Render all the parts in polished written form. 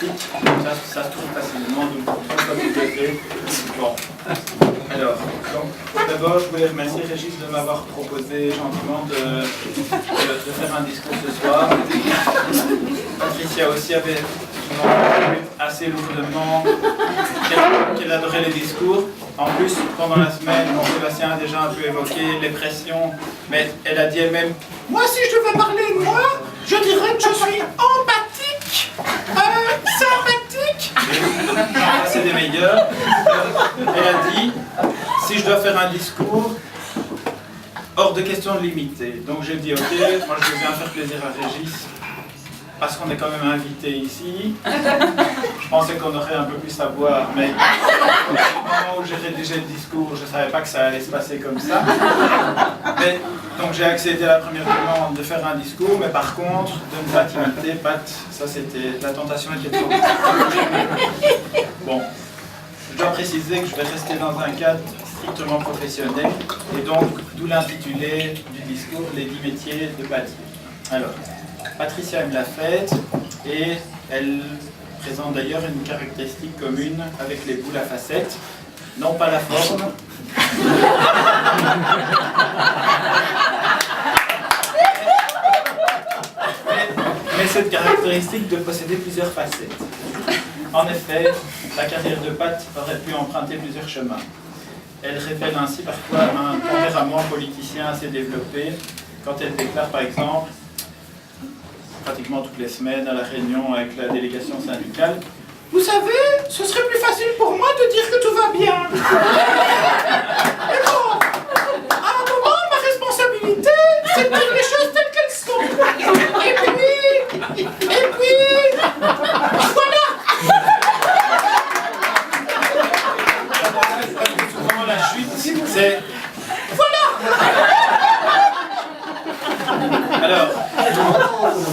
caractéristique, ça se trouve facilement, donc comme vous devez. Bon. Alors, donc, d'abord, je voulais remercier Régis de m'avoir proposé gentiment de faire un discours ce soir. Patricia aussi avait assez lourdement qu'elle adorait les discours. En plus, pendant la semaine, Sébastien a déjà un peu évoqué les pressions, mais elle a dit elle-même « Moi, si je devais parler de moi, je dirais que je suis empathique, sympathique. » C'est des meilleurs. Elle a dit « Si je dois faire un discours, hors de question de limiter. » Donc j'ai dit « Ok, moi je veux bien faire plaisir à Régis. » Parce qu'on est quand même invité ici. Je pensais qu'on aurait un peu plus à boire, mais au moment où j'ai rédigé le discours, je ne savais pas que ça allait se passer comme ça. Mais, donc j'ai accédé à la première demande de faire un discours, mais par contre, de ne pas t'imiter, ça c'était, la tentation était trop. Bon, je dois préciser que je vais rester dans un cadre strictement professionnel, et donc d'où l'intitulé du discours, les 10 métiers de Paty. Alors, Patricia aime la fête et elle présente d'ailleurs une caractéristique commune avec les boules à facettes, non pas la forme, mais cette caractéristique de posséder plusieurs facettes. En effet, la carrière de Pat aurait pu emprunter plusieurs chemins. Elle révèle ainsi parfois un tempérament politicien assez développé quand elle déclare par exemple pratiquement toutes les semaines à la réunion avec la délégation syndicale. Vous savez, ce serait plus facile pour moi de dire que tout va bien. Mais bon, à un moment, ma responsabilité, c'est de dire les choses telles qu'elles sont. Et puis, voilà. Souvent la chute, c'est voilà. Alors,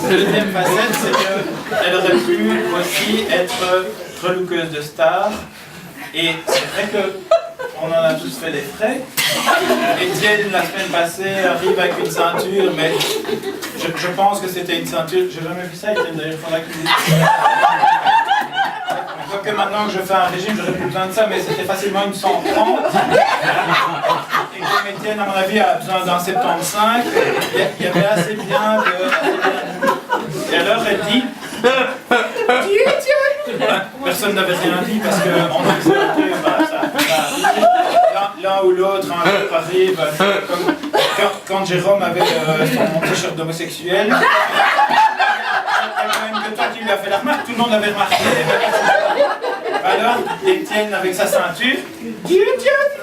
la deuxième facette, c'est qu'elle aurait pu aussi être relookeuse de stars. Et c'est vrai qu'on en a tous fait les frais. Étienne, la semaine passée, arrive avec une ceinture, mais je pense que c'était une ceinture. J'ai jamais vu ça, Étienne, d'ailleurs, il faudra qu'il dise. Je vois que maintenant que je fais un régime, j'aurais plus besoin de ça, mais c'était facilement une 130. Et comme Étienne, à mon avis, a besoin d'un 75, il y avait assez bien de... Et alors, elle dit... Dis Étienne. Personne n'avait rien dit parce qu'on a exécuté, l'un ou l'autre, un jour arrive, comme quand Jérôme avait son t-shirt d'homosexuel. Même que toi qui lui as fait la remarque, tout le monde l'avait remarqué. Alors, Étienne avec sa ceinture. Dis Étienne,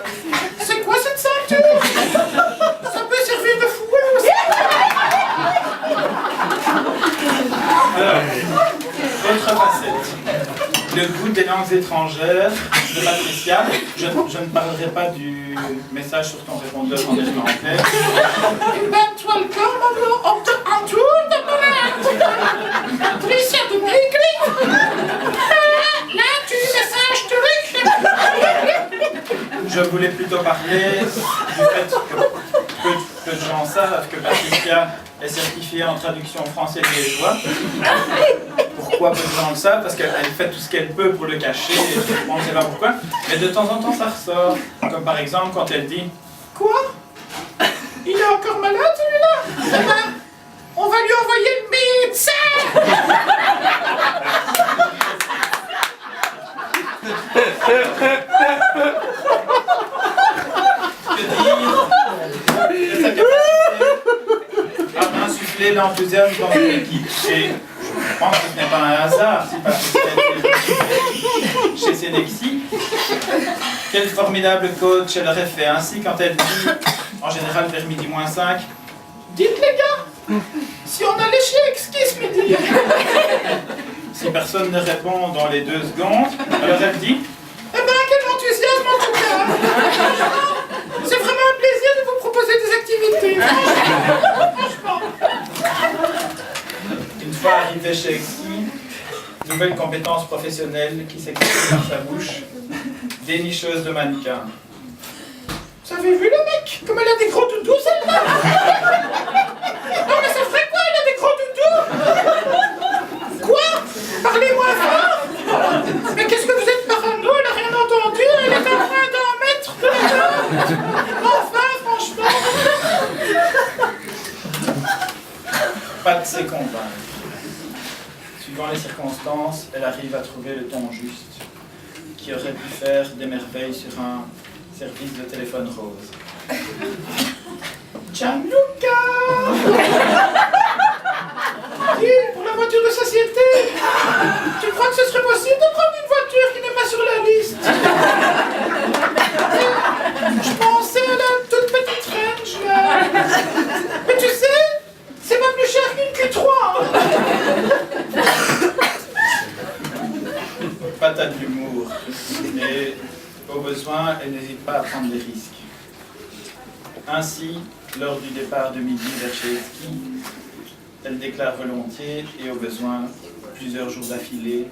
c'est quoi cette ceinture? Ça peut servir de fouet aussi. Alors, autre facette. Le goût des langues étrangères de Patricia. Je ne parlerai pas du message sur ton répondeur en néerlandais. Eventual come of the untold Patricia de Blakely. Là, tu message truc. Je voulais plutôt parler du fait que peu de gens savent que Patricia est certifiée en traduction français liégeois. Pourquoi peu de gens le savent? Parce qu'elle fait tout ce qu'elle peut pour le cacher, et on ne sait pas pourquoi. Mais de temps en temps, ça ressort. Comme par exemple quand elle dit « Quoi? Il est encore malade celui-là? Eh ben, on va lui envoyer le médecin! » Que dire de sa capacité à insuffler l'enthousiasme dans une équipe. Et je pense que ce n'est pas un hasard si Patricia est chez Sénexi. Quel formidable coach elle aurait fait ainsi quand elle dit, en général vers midi moins 5, dites les gars, si on allait chez Exquis ce midi. Si personne ne répond dans les 2 secondes, alors elle dit, eh ben quel enthousiasme en tout cas. C'est vraiment un plaisir de vous proposer des activités. Franchement. Une fois arrivée chez Exquis, nouvelle compétence professionnelle qui s'exprime par sa bouche, dénicheuse de mannequins. Vous avez vu le mec? Comme elle a des gros doudous celle-là. Non mais ça ferait quoi, elle a des gros doudous? Quoi? Parlez moins fort. distance, elle arrive à trouver le ton juste, qui aurait pu faire des merveilles sur un service de téléphone rose. Gianluca! Dis, pour la voiture de société, tu crois que ce serait possible de prendre une voiture qui n'est pas sur la liste? Je pensais à la toute petite Range, là. Mais tu sais, c'est pas plus cher qu'une Q3. Patate d'humour. Et au besoin, elle n'hésite pas à prendre des risques. Ainsi, lors du départ de midi vers chez Ski, elle déclare volontiers et au besoin plusieurs jours d'affilée.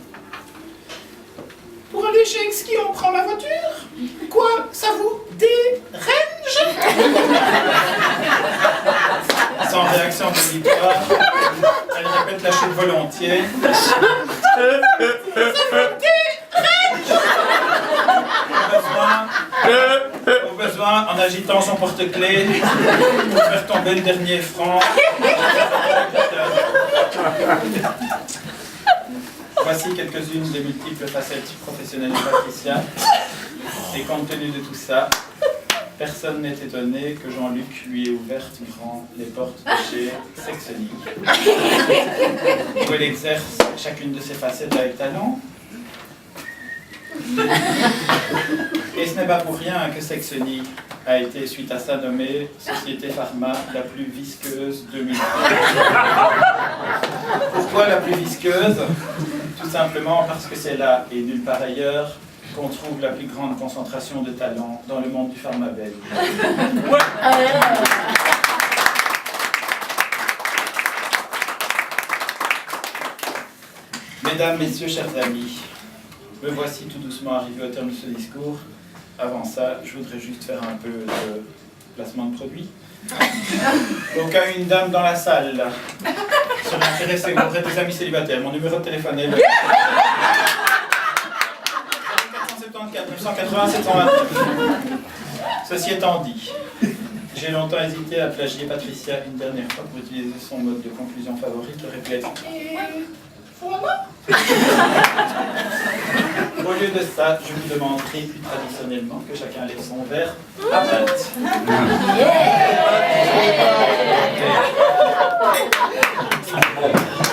Pour aller chez Ski, on prend ma voiture? Quoi? Ça vous dérange? Sans réaction de l'auditoire, elle répète la chute volontiers. Ça vous dérange? Au besoin, en agitant son porte-clés pour faire tomber le dernier franc. Voici quelques-unes des multiples facettes professionnelles de Patricia. Et compte tenu de tout ça, personne n'est étonné que Jean-Luc lui ait ouvert grand les portes de chez Sexony, où elle exerce chacune de ses facettes avec talent. Et ce n'est pas pour rien que Sexony a été, suite à ça, nommée Société Pharma la plus visqueuse 2000. Pourquoi la plus visqueuse? Tout simplement parce que c'est là, et nulle part ailleurs, qu'on trouve la plus grande concentration de talent dans le monde du pharma belge. Mesdames, Messieurs, chers amis, me voici tout doucement arrivé au terme de ce discours. Avant ça, je voudrais juste faire un peu de placement de produit. Au cas où une dame dans la salle là, serait intéressée auprès des amis célibataires, mon numéro de téléphone est là. 474 980 729. Ceci étant dit, j'ai longtemps hésité à plagier Patricia une dernière fois pour utiliser son mode de conclusion favori qui aurait pu être voilà. Au lieu de ça, je vous demanderai plus traditionnellement que chacun lève son verre à pinte. Yeah.